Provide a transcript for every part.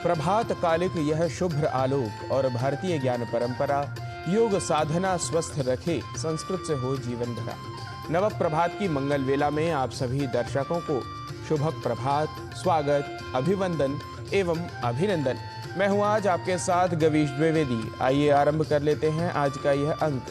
प्रभात कालिक यह शुभ्र आलोक और भारतीय ज्ञान परंपरा योग साधना स्वस्थ रखे, संस्कृत से हो जीवन भरा। नव प्रभात की मंगल वेला में आप सभी दर्शकों को शुभ प्रभात, स्वागत, अभिवंदन एवं अभिनंदन। मैं हूं आज आपके साथ गवीश द्विवेदी। आइए आरंभ कर लेते हैं आज का यह अंक।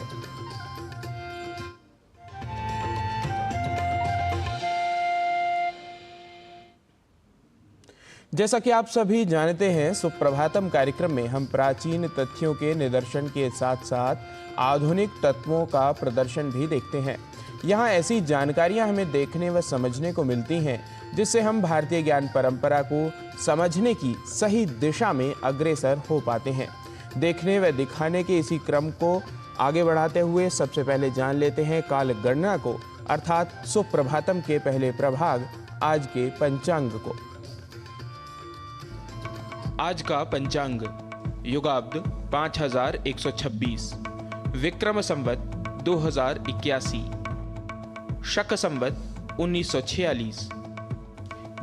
जैसा कि आप सभी जानते हैं, सुप्रभातम कार्यक्रम में हम प्राचीन तथ्यों के निदर्शन के साथ साथ आधुनिक तत्वों का प्रदर्शन भी देखते हैं। यहाँ ऐसी जानकारियाँ हमें देखने व समझने को मिलती हैं जिससे हम भारतीय ज्ञान परंपरा को समझने की सही दिशा में अग्रसर हो पाते हैं। देखने व दिखाने के इसी क्रम को आगे बढ़ाते हुए सबसे पहले जान लेते हैं काल गणना को, अर्थात सुप्रभातम के पहले प्रभाग आज के पंचांग को। आज का पंचांग युगाब्द 5126, विक्रम संवत 2081, शक संवत 1946,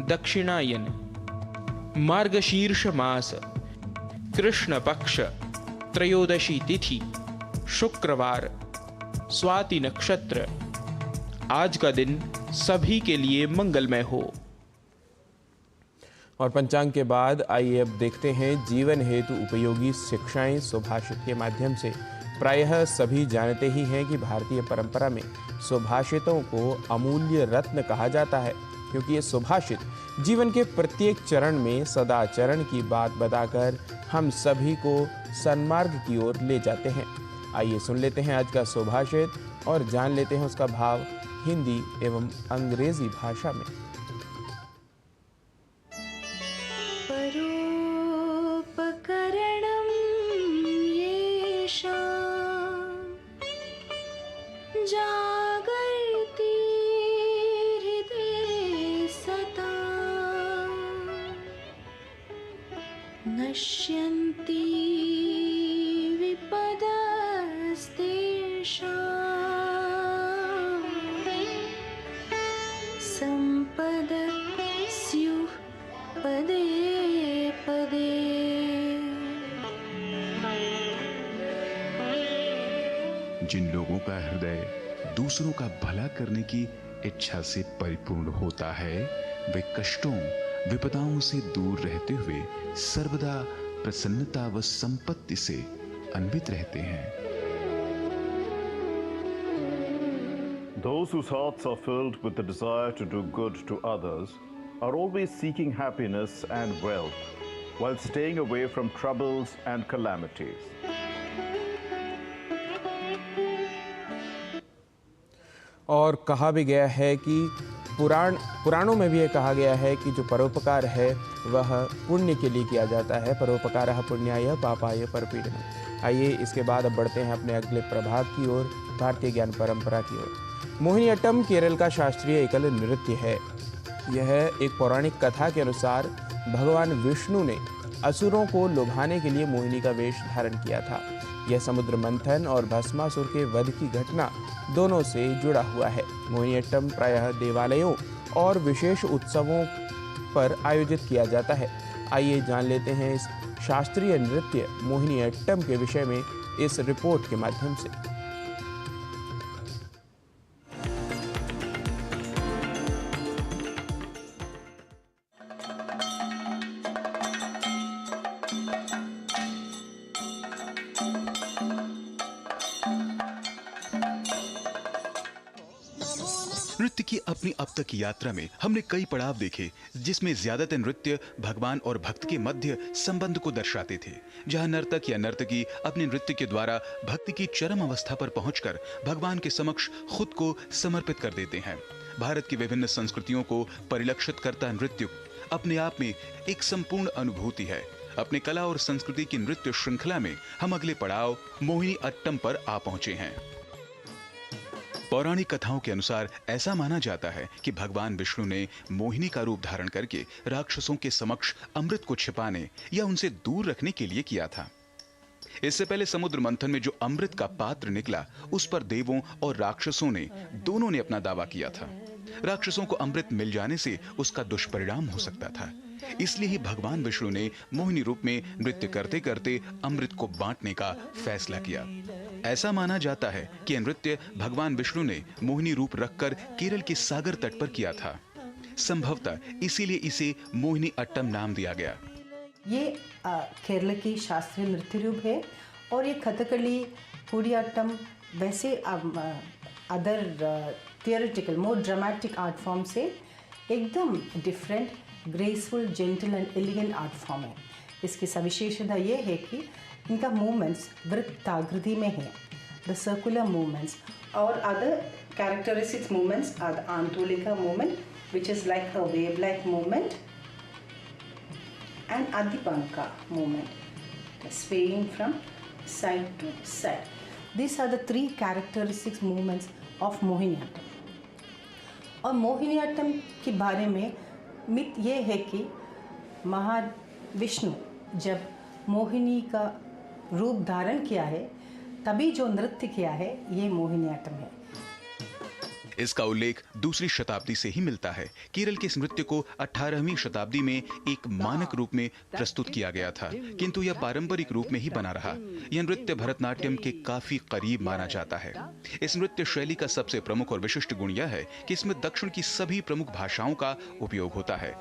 दक्षिणायन, मार्गशीर्ष मास, कृष्ण पक्ष, त्रयोदशी तिथि, शुक्रवार, स्वाति नक्षत्र। आज का दिन सभी के लिए मंगलमय हो। और पंचांग के बाद आइए अब देखते हैं जीवन हेतु उपयोगी शिक्षाएं सुभाषित के माध्यम से। प्रायः सभी जानते ही हैं कि भारतीय परंपरा में सुभाषितों को अमूल्य रत्न कहा जाता है, क्योंकि ये सुभाषित जीवन के प्रत्येक चरण में सदाचरण की बात बताकर हम सभी को सन्मार्ग की ओर ले जाते हैं। आइए सुन लेते हैं आज का सुभाषित और जान लेते हैं उसका भाव हिंदी एवं अंग्रेजी भाषा में। नश्यन्ति विपदस्तेषां सम्पदः स्युः पदे पदे। जिन लोगों का हृदय दूसरों का भला करने की इच्छा से परिपूर्ण होता है, वे कष्टों विपदाओं से दूर रहते हुए सर्वदा प्रसन्नता व संपत्ति से अन्वित रहते हैं। Those whose hearts are filled with the desire to do good to others are always seeking happiness and wealth while staying away from troubles and calamities. और कहा भी गया है कि पुराणों में भी ये कहा गया है कि जो परोपकार है वह पुण्य के लिए किया जाता है। परोपकारः पुण्याय पापाय परपीडनम्। आइए इसके बाद अब बढ़ते हैं अपने अगले प्रभाग की ओर, भारतीय ज्ञान परंपरा की ओर। मोहिनीअट्टम केरल का शास्त्रीय एकल नृत्य है। यह एक पौराणिक कथा के अनुसार भगवान विष्णु ने असुरों को लुभाने के लिए मोहिनी का वेश धारण किया था। यह समुद्र मंथन और भस्मासुर के वध की घटना दोनों से जुड़ा हुआ है। मोहिनीअट्टम प्रायः देवालयों और विशेष उत्सवों पर आयोजित किया जाता है। आइए जान लेते हैं इस शास्त्रीय नृत्य मोहिनीअट्टम के विषय में इस रिपोर्ट के माध्यम से। नृत्य की अपनी अब तक की यात्रा में हमने कई पड़ाव देखे, जिसमें ज्यादातर नृत्य भगवान और भक्त के मध्य संबंध को दर्शाते थे, जहां नर्तक या नर्तकी अपने नृत्य के द्वारा भक्ति की चरम अवस्था पर पहुंचकर भगवान के समक्ष खुद को समर्पित कर देते हैं। भारत की विभिन्न संस्कृतियों को परिलक्षित करता नृत्य अपने आप में एक संपूर्ण अनुभूति है। अपने कला और संस्कृति की नृत्य श्रृंखला में हम अगले पड़ाव मोहिनीअट्टम पर आ पहुंचे हैं। पौराणिक कथाओं के अनुसार ऐसा माना जाता है कि भगवान विष्णु ने मोहिनी का रूप धारण करके राक्षसों के समक्ष अमृत को छिपाने या उनसे दूर रखने के लिए किया था। इससे पहले समुद्र मंथन में जो अमृत का पात्र निकला, उस पर देवों और राक्षसों ने दोनों ने अपना दावा किया था। राक्षसों को अमृत मिल जाने से उसका दुष्परिणाम हो सकता था, इसलिए ही भगवान विष्णु ने मोहिनी रूप में नृत्य करते करते अमृत को बांटने का फैसला किया। ऐसा माना जाता है कि यह नृत्य भगवान विष्णु ने मोहिनी रूप रखकर केरल के सागर तट पर किया था। संभवतः इसीलिए इसे मोहिनी अट्टम नाम दिया गया। ये केरल की शास्त्रीय नृत्य रूप है और ये कथकली, कुडियाट्टम वैसे अदर थियोरेटिकल मोर ड्रामेटिक आर्ट फॉर्म से एकदम different, graceful, gentle and elegant art form है। इसकी सविशेषता ये है कि इनका मूवमेंट्स वृत्ताकृति में है, द सर्कुलर मूवमेंट्स, और other characteristics movements are the आंतोलिका movement which is like a wave-like movement, and Adipanka movement, swaying from side to side. These are the three characteristic movements of Mohiniyattam. और मोहिनीअट्टम के बारे में myth ये है कि महाविष्णु जब मोहिनी का रूप धारण किया है तभी जो नृत्य किया है ये मोहिनीअट्टम है। इसका उल्लेख दूसरी शताब्दी से ही मिलता है। केरल के इस नृत्य को 18वीं शताब्दी में एक मानक रूप में प्रस्तुत किया गया था, किंतु यह पारंपरिक रूप में ही बना रहा। यह नृत्य भरतनाट्यम के काफी करीब माना जाता है। इस नृत्य शैली का सबसे प्रमुख और विशिष्ट गुण यह है कि इसमें दक्षिण की सभी प्रमुख भाषाओं का उपयोग होता है।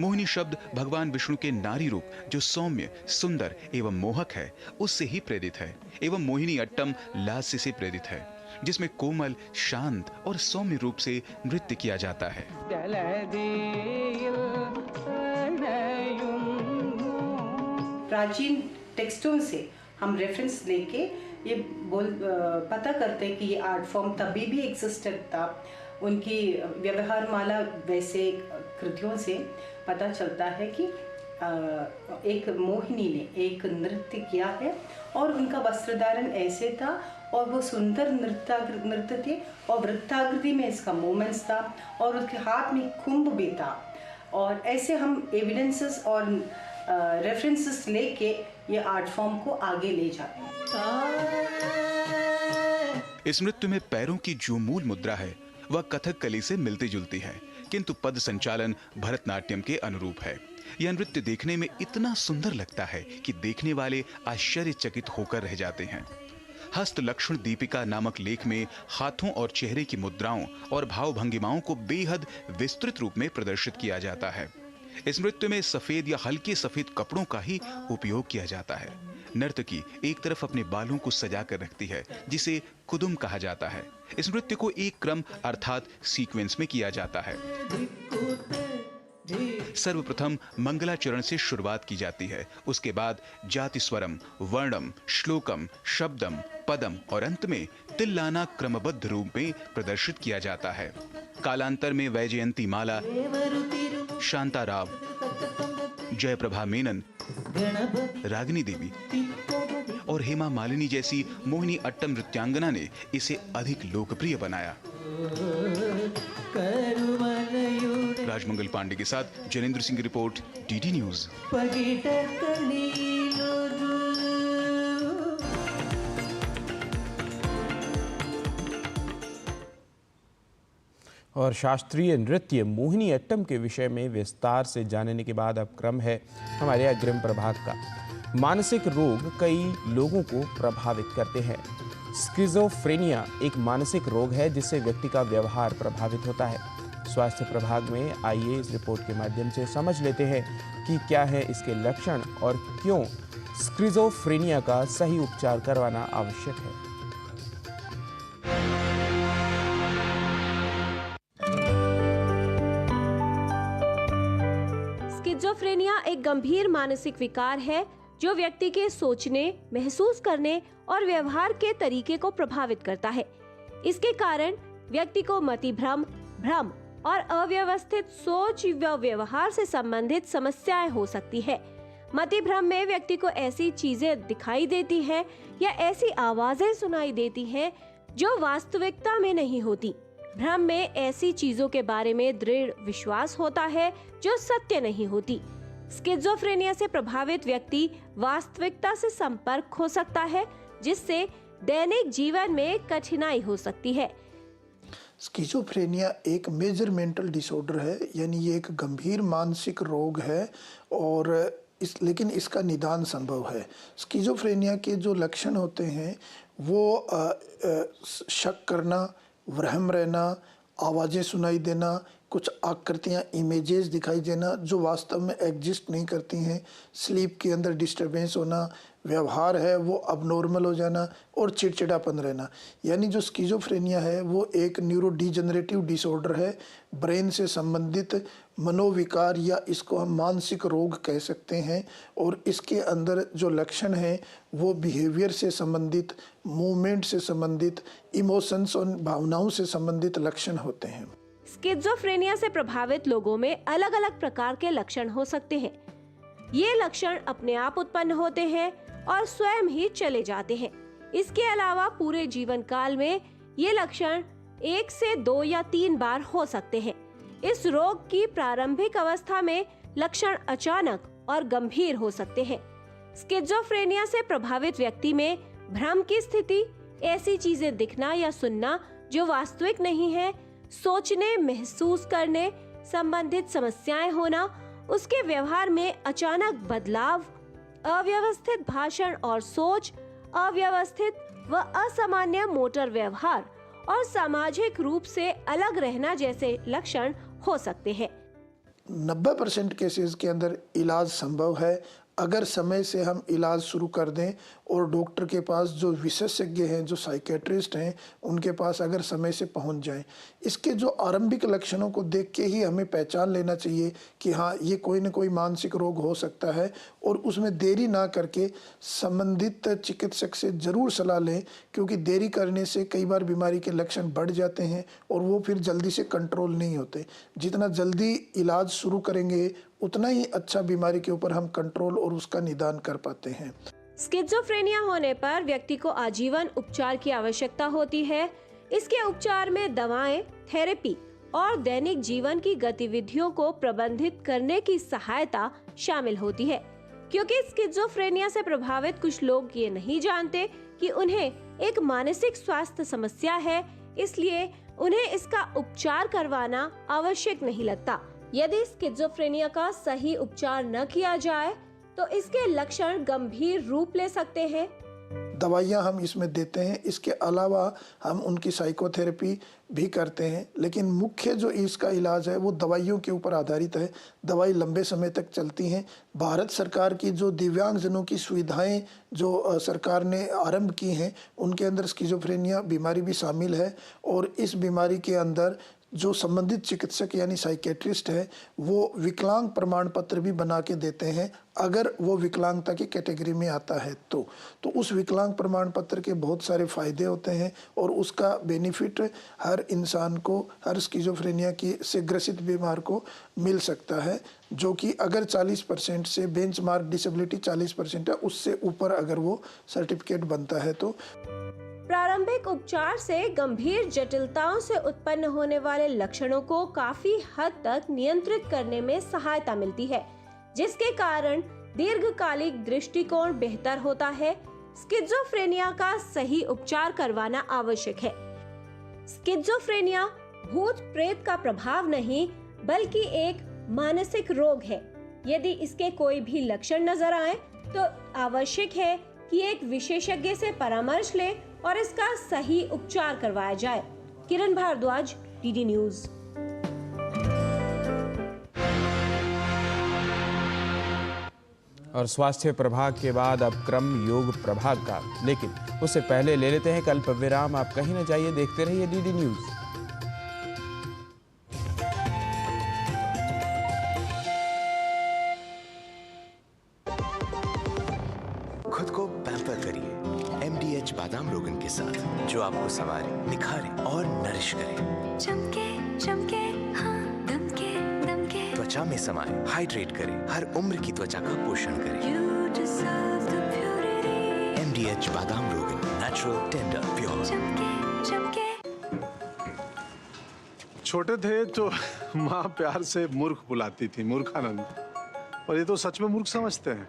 मोहिनी शब्द भगवान विष्णु के नारी रूप जो सौम्य, सुंदर एवं मोहक है, उससे ही प्रेरित है, एवं मोहिनी अट्टम लास्य से प्रेरित है, जिसमें कोमल, शांत और सौम्य रूप से नृत्य किया जाता है। प्राचीन टेक्स्टों से हम रेफरेंस लेके ये पता करते हैं कि ये आर्ट फॉर्म तभी भी एग्जिस्टेड था। उनकी व्यवहार माला वैसे कृतियों से पता चलता है कि एक मोहिनी ने एक नृत्य किया है और उनका वस्त्र धारण ऐसे था और वो सुंदर नृत्य थे और वृत्ताकृति में इसका मूवमेंट्स था और उसके हाथ में कुंभ भी था। और ऐसे हम एविडेंसेस और रेफरेंसेस लेके ये आर्ट फॉर्म को आगे ले जाते हैं। इस नृत्य में पैरों की जो मूल मुद्रा है वह कथकली से मिलती जुलती है, किंतु पद संचालन भरतनाट्यम के अनुरूप है। यह नृत्य देखने में इतना सुंदर लगता है कि देखने वाले आश्चर्यचकित होकर रह जाते हैं। हस्त लक्षण दीपिका नामक लेख में हाथों और चेहरे की मुद्राओं और भाव भंगिमाओं को बेहद विस्तृत रूप में प्रदर्शित किया जाता है। इस नृत्य में सफेद या हल्के सफेद कपड़ों का ही उपयोग किया जाता है। नर्तकी एक तरफ अपने बालों को सजा कर रखती है, जिसे कुदुम कहा जाता है। इस नृत्य को एक क्रम अर्थात सीक्वेंस में किया जाता है। सर्वप्रथम मंगलाचरण से शुरुआत की जाती है, उसके बाद जाति स्वरम, वर्णम, श्लोकम, शब्दम, पदम और अंत में तिल्लाना क्रमबद्ध रूप में प्रदर्शित किया जाता है। कालांतर में वैजयंती माला, शांताराव, जयप्रभा मेनन, रागिनी देवी और हेमा मालिनी जैसी मोहिनी अट्टम नृत्यांगना ने इसे अधिक लोकप्रिय बनाया। राजमंगल पांडे के साथ जनेंद्र सिंह की रिपोर्ट, डीडी न्यूज। और शास्त्रीय नृत्य मोहिनी अट्टम के विषय में विस्तार से जानने के बाद अब क्रम है हमारे अग्रिम प्रभाग का। मानसिक रोग कई लोगों को प्रभावित करते हैं। स्किज़ोफ्रेनिया एक मानसिक रोग है जिससे व्यक्ति का व्यवहार प्रभावित होता है। स्वास्थ्य प्रभाग में आइए इस रिपोर्ट के माध्यम से समझ लेते हैं कि क्या है इसके लक्षण और क्यों स्किज़ोफ्रेनिया का सही उपचार करवाना आवश्यक है। स्किज़ोफ्रेनिया एक गंभीर मानसिक विकार है जो व्यक्ति के सोचने, महसूस करने और व्यवहार के तरीके को प्रभावित करता है। इसके कारण व्यक्ति को मतिभ्रम, भ्रम और अव्यवस्थित सोच व व्यवहार से संबंधित समस्याएं हो सकती है। मतिभ्रम में व्यक्ति को ऐसी चीजें दिखाई देती हैं या ऐसी आवाजें सुनाई देती हैं जो वास्तविकता में नहीं होती। भ्रम में ऐसी चीजों के बारे में दृढ़ विश्वास होता है जो सत्य नहीं होती। स्किज़ोफ्रेनिया से प्रभावित व्यक्ति वास्तविकता से संपर्क खो सकता है, जिससे दैनिक जीवन में कठिनाई हो सकती है। स्किज़ोफ्रेनिया एक मेजर मेंटल डिसऑर्डर है, यानी ये एक गंभीर मानसिक रोग है और लेकिन इसका निदान संभव है। स्किज़ोफ्रेनिया के जो लक्षण होते हैं वो शक करना, वहम रहना, आवाज़ें सुनाई देना, कुछ आकृतियाँ, इमेजेस दिखाई देना जो वास्तव में एग्जिस्ट नहीं करती हैं, स्लीप के अंदर डिस्टर्बेंस होना, व्यवहार है वो अबनॉर्मल हो जाना और चिड़चिड़ापन रहना। यानी जो स्किज़ोफ्रेनिया है वो एक न्यूरोडीजनरेटिव डिसऑर्डर है, ब्रेन से संबंधित मनोविकार या इसको हम मानसिक रोग कह सकते हैं। और इसके अंदर जो लक्षण हैं वो बिहेवियर से संबंधित, मूवमेंट से संबंधित, इमोशंस और भावनाओं से संबंधित लक्षण होते हैं। स्किज़ोफ्रेनिया से प्रभावित लोगों में अलग अलग प्रकार के लक्षण हो सकते हैं। ये लक्षण अपने आप उत्पन्न होते हैं और स्वयं ही चले जाते हैं। इसके अलावा पूरे जीवन काल में ये लक्षण 1 से 2 या 3 बार हो सकते हैं। इस रोग की प्रारंभिक अवस्था में लक्षण अचानक और गंभीर हो सकते हैं। स्किज़ोफ्रेनिया से प्रभावित व्यक्ति में भ्रम की स्थिति, ऐसी चीजें दिखना या सुनना जो वास्तविक नहीं है, सोचने, महसूस करने संबंधित समस्याएं होना, उसके व्यवहार में अचानक बदलाव, अव्यवस्थित भाषण और सोच, अव्यवस्थित व असामान्य मोटर व्यवहार और सामाजिक रूप से अलग रहना जैसे लक्षण हो सकते हैं। 90% केसेस के अंदर इलाज संभव है अगर समय से हम इलाज शुरू कर दें और डॉक्टर के पास जो विशेषज्ञ हैं, जो साइकेट्रिस्ट हैं, उनके पास अगर समय से पहुंच जाएं। इसके जो आरंभिक लक्षणों को देख के ही हमें पहचान लेना चाहिए कि हाँ, ये कोई न कोई मानसिक रोग हो सकता है और उसमें देरी ना करके संबंधित चिकित्सक से ज़रूर सलाह लें, क्योंकि देरी करने से कई बार बीमारी के लक्षण बढ़ जाते हैं और वो फिर जल्दी से कंट्रोल नहीं होते। जितना जल्दी इलाज शुरू करेंगे उतना ही अच्छा बीमारी के ऊपर हम कंट्रोल और उसका निदान कर पाते हैं। स्किज़ोफ्रेनिया होने पर व्यक्ति को आजीवन उपचार की आवश्यकता होती है। इसके उपचार में दवाएं, थेरेपी और दैनिक जीवन की गतिविधियों को प्रबंधित करने की सहायता शामिल होती है। क्योंकि स्किज़ोफ्रेनिया से प्रभावित कुछ लोग ये नहीं जानते कि उन्हें एक मानसिक स्वास्थ्य समस्या है, इसलिए उन्हें इसका उपचार करवाना आवश्यक नहीं लगता। यदि स्किज़ोफ्रेनिया का सही उपचार न किया जाए तो इसके लक्षण गंभीर रूप ले सकते हैं। दवाइयाँ हम इसमें देते हैं, इसके अलावा हम उनकी साइकोथेरेपी भी करते हैं, लेकिन मुख्य जो इसका इलाज है वो दवाइयों के ऊपर आधारित है। दवाई लंबे समय तक चलती हैं। भारत सरकार की जो दिव्यांगजनों की सुविधाएं जो सरकार ने आरंभ की हैं, उनके अंदर स्किज़ोफ्रेनिया बीमारी भी शामिल है और इस बीमारी के अंदर जो संबंधित चिकित्सक यानी साइकेट्रिस्ट है वो विकलांग प्रमाण पत्र भी बना के देते हैं अगर वो विकलांगता की कैटेगरी में आता है तो उस विकलांग प्रमाण पत्र के बहुत सारे फ़ायदे होते हैं और उसका बेनिफिट हर इंसान को, हर स्किज़ोफ्रेनिया की से ग्रसित बीमार को मिल सकता है, जो कि अगर 40% से बेंचमार्क डिसेबिलिटी 40% है, उससे ऊपर अगर वो सर्टिफिकेट बनता है तो। प्रारंभिक उपचार से गंभीर जटिलताओं से उत्पन्न होने वाले लक्षणों को काफी हद तक नियंत्रित करने में सहायता मिलती है, जिसके कारण दीर्घकालिक दृष्टिकोण बेहतर होता है। स्किज़ोफ्रेनिया का सही उपचार करवाना आवश्यक है। स्किज़ोफ्रेनिया भूत प्रेत का प्रभाव नहीं बल्कि एक मानसिक रोग है। यदि इसके कोई भी लक्षण नजर आए तो आवश्यक है कि एक विशेषज्ञ से परामर्श लें और इसका सही उपचार करवाया जाए। किरण भारद्वाज, डीडी न्यूज। और स्वास्थ्य प्रभाग के बाद अब क्रम योग प्रभाग का, लेकिन उससे पहले ले लेते हैं कल्प विराम। आप कहीं न जाइए, देखते रहिए डीडी न्यूज। खुद को पैम्पर करिए MDH बादाम रोगन के साथ, जो आपको संवारे, निखारे और नरिश करे। चमके चमके हाँ, दमके दमके, त्वचा में समाये, हाइड्रेट करे, हर उम्र की त्वचा का पोषण करे। You deserve the purity. MDH बादाम रोगन, नेचुरल, टेंडर, प्योर। चमके चमके। छोटे थे तो माँ प्यार से मूर्ख बुलाती थी, मूर्खानंद। और ये तो सच में मूर्ख समझते हैं।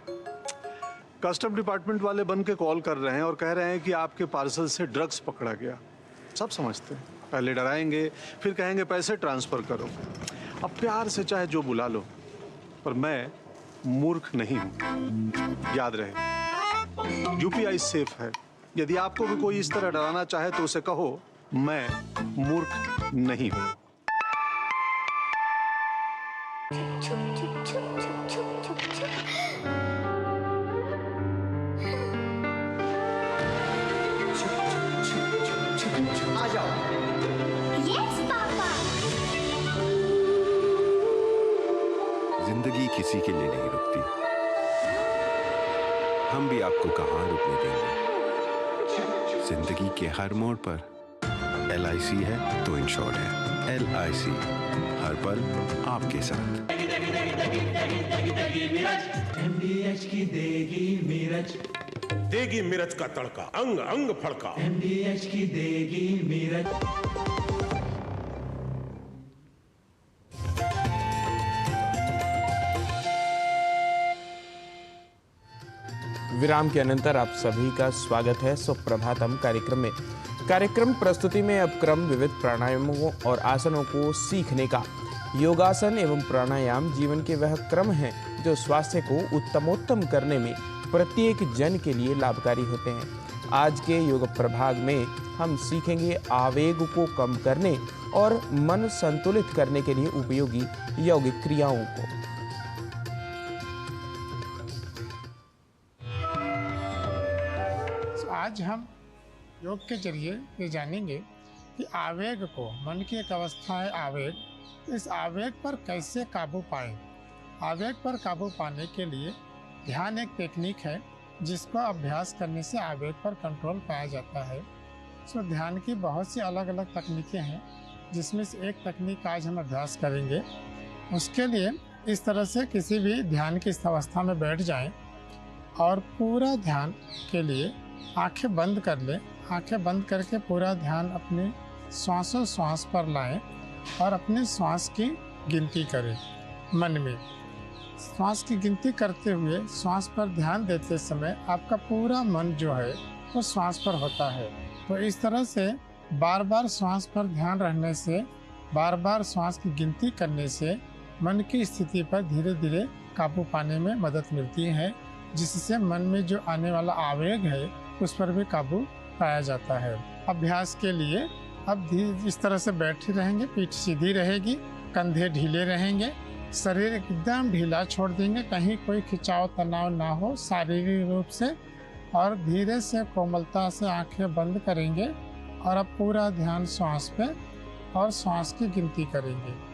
कस्टम डिपार्टमेंट वाले बन के कॉल कर रहे हैं और कह रहे हैं कि आपके पार्सल से ड्रग्स पकड़ा गया। सब समझते हैं। पहले डराएंगे, फिर कहेंगे पैसे ट्रांसफर करो। अब प्यार से चाहे जो बुला लो, पर मैं मूर्ख नहीं हूं, याद रहे। यूपीआई सेफ है। यदि आपको भी कोई इस तरह डराना चाहे तो उसे कहो मैं मूर्ख नहीं हूं। आ जाओ। Yes papa. जिंदगी किसी के लिए नहीं रुकती, हम भी आपको कहाँ रुकने देंगे। जिंदगी के हर मोड़ पर LIC है तो इंश्योर्ड है। LIC हर पल आपके साथ। MDH की देगी मिर्च, देगी मिर्च का तड़का, अंग अंग फड़का। MDH की देगी मिर्च। विराम के अनंतर आप सभी का स्वागत है सुप्रभातम कार्यक्रम में। कार्यक्रम प्रस्तुति में अब क्रम विविध प्राणायामों और आसनों को सीखने का। योगासन एवं प्राणायाम जीवन के वह क्रम हैं जो स्वास्थ्य को उत्तमोत्तम करने में प्रत्येक जन के लिए लाभकारी होते हैं। आज के योग प्रभाग में हम सीखेंगे आवेग को कम करने और मन संतुलित करने के लिए उपयोगी यौगिक क्रियाओं को। आज हम योग के जरिए ये जानेंगे कि आवेग को, मन की एक अवस्था है आवेग, इस आवेग पर कैसे काबू पाएं। आवेग पर काबू पाने के लिए ध्यान एक टेक्निक है जिसको अभ्यास करने से आवेग पर कंट्रोल पाया जाता है। तो ध्यान की बहुत सी अलग अलग तकनीकें हैं जिसमें से एक तकनीक आज हम अभ्यास करेंगे। उसके लिए इस तरह से किसी भी ध्यान की इस अवस्था में बैठ जाएं और पूरा ध्यान के लिए आंखें बंद कर लें। आंखें बंद करके पूरा ध्यान अपने श्वासों श्वास पर लाएं और अपने श्वास की गिनती करें। मन में श्वास की गिनती करते हुए श्वास पर ध्यान देते समय आपका पूरा मन जो है वो श्वास पर होता है। तो इस तरह से बार बार श्वास पर ध्यान रहने से, बार बार श्वास की गिनती करने से मन की स्थिति पर धीरे धीरे काबू पाने में मदद मिलती है, जिससे मन में जो आने वाला आवेग है उस पर भी काबू पाया जाता है। अभ्यास के लिए अब इस तरह से बैठे रहेंगे, पीठ सीधी रहेगी, कंधे ढीले रहेंगे, शरीर एकदम ढीला छोड़ देंगे, कहीं कोई खिंचाव तनाव ना हो शारीरिक रूप से, और धीरे से कोमलता से आंखें बंद करेंगे और अब पूरा ध्यान श्वास पे और श्वास की गिनती करेंगे।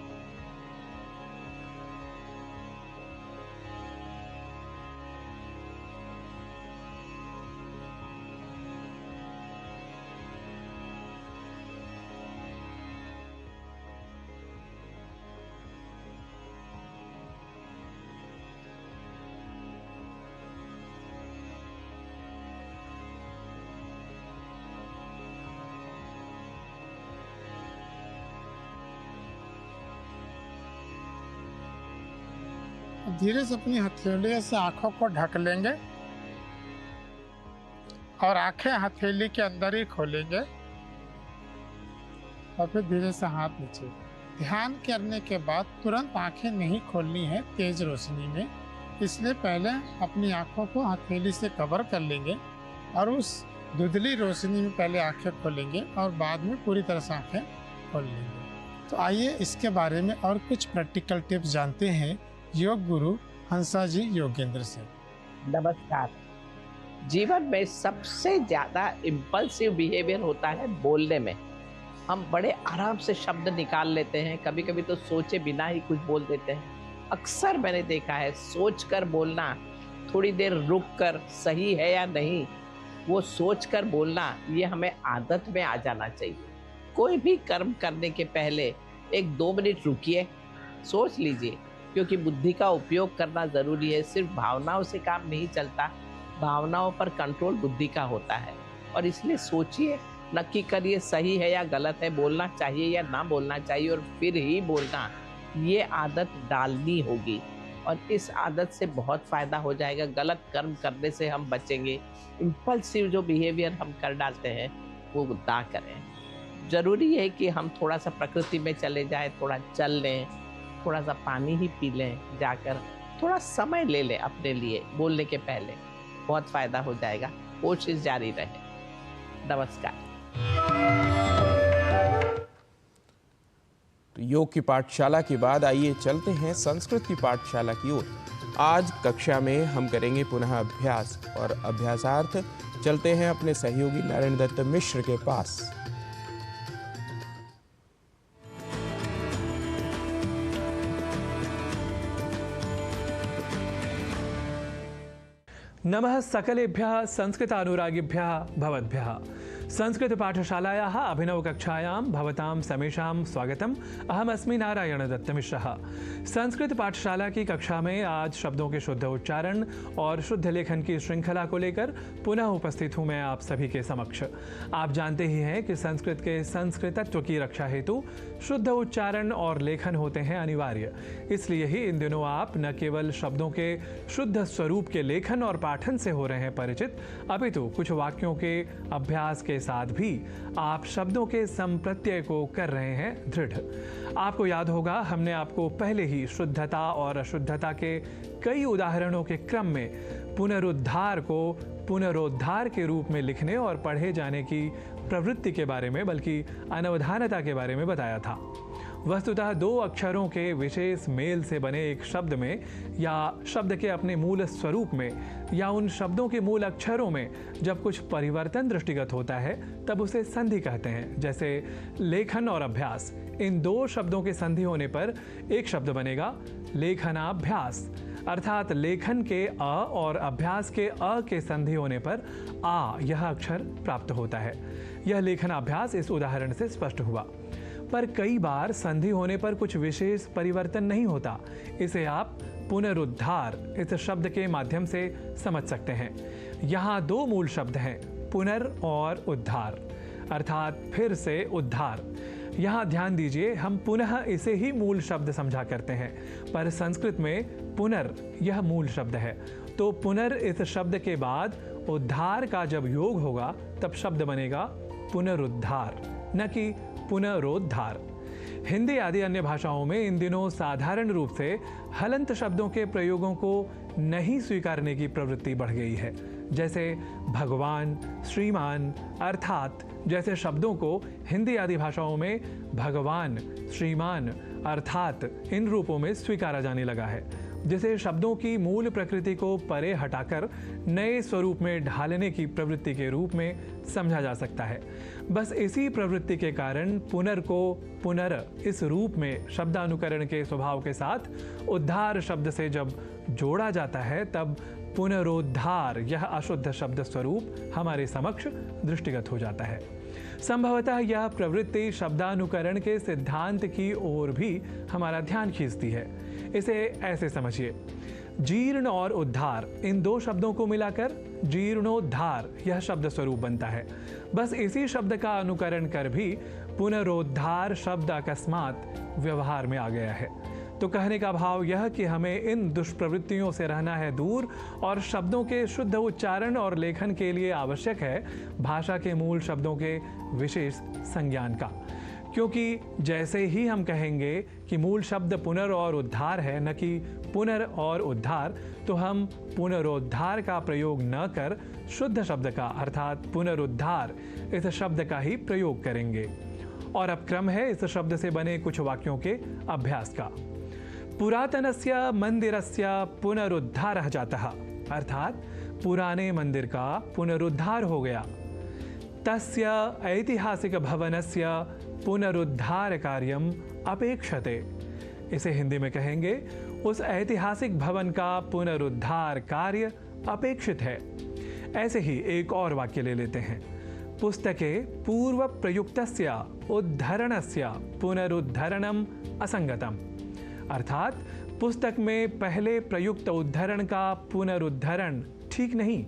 धीरे से अपनी हथेली से आंखों को ढक लेंगे और आंखें हथेली के अंदर ही खोलेंगे और फिर धीरे से हाथ नीचे। ध्यान करने के बाद तुरंत आंखें नहीं खोलनी है तेज रोशनी में, इसलिए पहले अपनी आंखों को हथेली से कवर कर लेंगे और उस धुंधली रोशनी में पहले आंखें खोलेंगे और बाद में पूरी तरह से आंखें खोल लेंगे। तो आइए इसके बारे में और कुछ प्रैक्टिकल टिप्स जानते हैं योग गुरु हंसा जी योगेंद्र से। नमस्कार। जीवन में सबसे ज्यादा इम्पल्सिव बिहेवियर होता है बोलने में। हम बड़े आराम से शब्द निकाल लेते हैं, कभी कभी तो सोचे बिना ही कुछ बोल देते हैं। अक्सर मैंने देखा है सोच कर बोलना, थोड़ी देर रुक कर सही है या नहीं वो सोच कर बोलना, ये हमें आदत में आ जाना चाहिए। कोई भी कर्म करने के पहले 1-2 मिनट रुकिए, सोच लीजिए, क्योंकि बुद्धि का उपयोग करना ज़रूरी है। सिर्फ भावनाओं से काम नहीं चलता, भावनाओं पर कंट्रोल बुद्धि का होता है। और इसलिए सोचिए, नक्की करिए सही है या गलत है, बोलना चाहिए या ना बोलना चाहिए, और फिर ही बोलना। ये आदत डालनी होगी और इस आदत से बहुत फ़ायदा हो जाएगा। गलत कर्म करने से हम बचेंगे। इम्पल्सिव जो बिहेवियर हम कर डालते हैं वो ना करें। जरूरी है कि हम थोड़ा सा प्रकृति में चले जाएं, थोड़ा चल लें, थोड़ा सा पानी ही पी लें, जाकर थोड़ा समय ले लें अपने लिए बोलने के पहले, बहुत फायदा हो जाएगा। कोशिश जारी रहे। नमस्कार। योग की पाठशाला के बाद आइए चलते हैं संस्कृत की पाठशाला की ओर। आज कक्षा में हम करेंगे पुनः अभ्यास और अभ्यासार्थ चलते हैं अपने सहयोगी नारायण दत्त मिश्र के पास। नमः सकलेभ्यः संस्कृतानुरागिभ्यः भवद्भ्यः। संस्कृत पाठशालायाः अभिनवकक्षायां भवतां समेषां स्वागतम्। अहमस्मि नारायण दत्तमिश्रः। संस्कृत पाठशाला की कक्षा में आज शब्दों के शुद्ध उच्चारण और शुद्ध लेखन की श्रृंखला को लेकर पुनः उपस्थित हूँ मैं आप सभी के समक्ष। आप जानते ही हैं कि संस्कृत के संस्कृतत्व की रक्षा हेतु शुद्ध उच्चारण और लेखन होते हैं अनिवार्य। इसलिए ही इन दिनों आप न केवल शब्दों के शुद्ध स्वरूप के लेखन और पाठन से हो रहे हैं परिचित, अपितु कुछ वाक्यों के अभ्यास के साथ भी आप शब्दों के संप्रत्यय को कर रहे हैं दृढ़। आपको याद होगा हमने आपको पहले ही शुद्धता और अशुद्धता के कई उदाहरणों के क्रम में पुनरुद्धार को पुनरोद्धार के रूप में लिखने और पढ़े जाने की प्रवृत्ति के बारे में, बल्कि अनवधानता के बारे में बताया था। वस्तुतः दो अक्षरों के विशेष मेल से बने एक शब्द में या शब्द के अपने मूल स्वरूप में या उन शब्दों के मूल अक्षरों में जब कुछ परिवर्तन दृष्टिगत होता है तब उसे संधि कहते हैं। जैसे लेखन और अभ्यास, इन दो शब्दों के संधि होने पर एक शब्द बनेगा लेखनाभ्यास, अर्थात लेखन के अ और अभ्यास के अ के संधि होने पर आ यह अक्षर प्राप्त होता है। यह लेखनाभ्यास इस उदाहरण से स्पष्ट हुआ। पर कई बार संधि होने पर कुछ विशेष परिवर्तन नहीं होता। इसे आप पुनरुद्धार इस शब्द के माध्यम से समझ सकते हैं। यहाँ दो मूल शब्द हैं, पुनर और उद्धार, अर्थात फिर से उद्धार। यहाँ ध्यान दीजिए, हम पुनः इसे ही मूल शब्द समझा करते हैं, पर संस्कृत में पुनर यह मूल शब्द है। तो पुनर इस शब्द के बाद उद्धार का जब योग होगा तब शब्द बनेगा पुनरुद्धार, न कि पुनरोद्धार। हिंदी आदि अन्य भाषाओं में इन दिनों साधारण रूप से हलंत शब्दों के प्रयोगों को नहीं स्वीकारने की प्रवृत्ति बढ़ गई है। जैसे भगवान, श्रीमान, अर्थात जैसे शब्दों को हिंदी आदि भाषाओं में भगवान, श्रीमान, अर्थात इन रूपों में स्वीकारा जाने लगा है, जिसे शब्दों की मूल प्रकृति को परे हटाकर नए स्वरूप में ढालने की प्रवृत्ति के रूप में समझा जा सकता है। बस इसी प्रवृत्ति के कारण पुनर को पुनर इस रूप में शब्दानुकरण के स्वभाव के साथ उद्धार शब्द से जब जोड़ा जाता है तब पुनरोद्धार यह अशुद्ध शब्द स्वरूप हमारे समक्ष दृष्टिगत हो जाता है। संभवतः यह प्रवृत्ति शब्दानुकरण के सिद्धांत की ओर भी हमारा ध्यान खींचती है। इसे ऐसे समझिए, जीर्ण और उद्धार इन दो शब्दों को मिलाकर जीर्णोद्धार यह शब्द स्वरूप बनता है। बस इसी शब्द का अनुकरण कर भी पुनरोद्धार शब्द अकस्मात व्यवहार में आ गया है। तो कहने का भाव यह कि हमें इन दुष्प्रवृत्तियों से रहना है दूर और शब्दों के शुद्ध उच्चारण और लेखन के लिए आवश्यक है भाषा के मूल शब्दों के विशेष संज्ञान का। क्योंकि जैसे ही हम कहेंगे कि मूल शब्द पुनर और उद्धार है, न कि पुनर और उद्धार, तो हम पुनरोद्धार का प्रयोग न कर शुद्ध शब्द का अर्थात पुनरुद्धार इस शब्द का ही प्रयोग करेंगे। और अब क्रम है इस शब्द से बने कुछ वाक्यों के अभ्यास का। पुरातनस्य मंदिरस्य पुनरुद्धारः जातः, अर्थात पुराने मंदिर का पुनरुद्धार हो गया। तस्य ऐतिहासिक भवनस्य पुनरुद्धार कार्यम अपेक्षते, इसे हिंदी में कहेंगे उस ऐतिहासिक भवन का पुनरुद्धार कार्य अपेक्षित है। ऐसे ही एक और वाक्य ले लेते हैं, पुस्तके पूर्व प्रयुक्तस्य उद्धरणस्य पुनरुद्धरणम असंगतम, अर्थात पुस्तक में पहले प्रयुक्त उद्धरण का पुनरुद्धरण ठीक नहीं।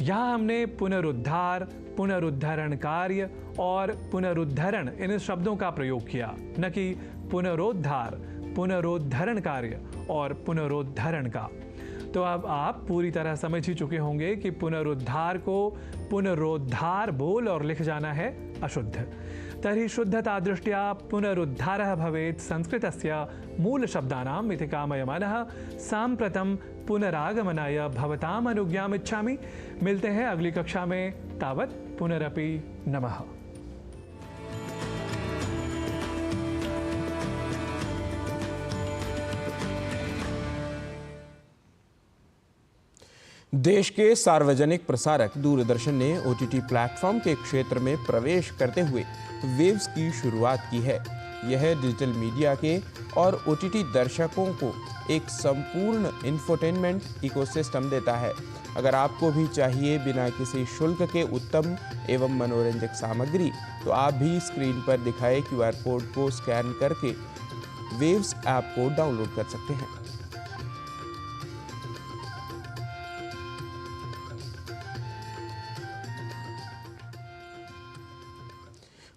यहाँ हमने पुनरुद्धार, पुनरुद्धरण कार्य और पुनरुद्धरण इन शब्दों का प्रयोग किया, न कि पुनरोद्धार, पुनरोद्धरण कार्य और पुनरोद्धरण का। तो अब आप पूरी तरह समझ ही चुके होंगे कि पुनरुद्धार को पुनरोद्धार बोल और लिख जाना है अशुद्ध। तर्हि शुद्धता दृष्ट्या पुनरुद्धारः भवेत् संस्कृतस्य मूलशब्दानाम् इति कामयमानः साम्प्रतं पुनरागमनाय भवताम् अनुज्ञाम् इच्छामि। मिलते हैं अगली कक्षा में, तावत् पुनरपि नमः। देश के सार्वजनिक प्रसारक दूरदर्शन ने OTT प्लेटफॉर्म के क्षेत्र में प्रवेश करते हुए वेव्स की शुरुआत की है। यह डिजिटल मीडिया के और OTT दर्शकों को एक संपूर्ण इंफोटेनमेंट इकोसिस्टम देता है। अगर आपको भी चाहिए बिना किसी शुल्क के उत्तम एवं मनोरंजक सामग्री, तो आप भी स्क्रीन पर दिखाए QR कोड को स्कैन करके वेव्स ऐप को डाउनलोड कर सकते हैं।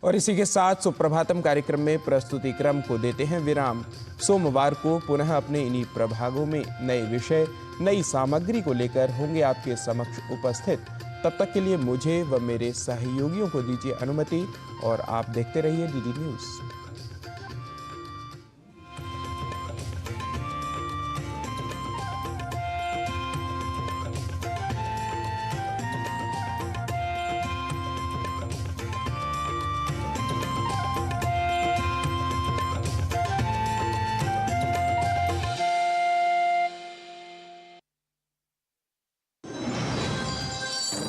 और इसी के साथ सुप्रभातम कार्यक्रम में प्रस्तुति क्रम को देते हैं विराम। सोमवार को पुनः अपने इन्हीं प्रभागों में नए विषय, नई सामग्री को लेकर होंगे आपके समक्ष उपस्थित। तब तक के लिए मुझे व मेरे सहयोगियों को दीजिए अनुमति और आप देखते रहिए DD न्यूज़।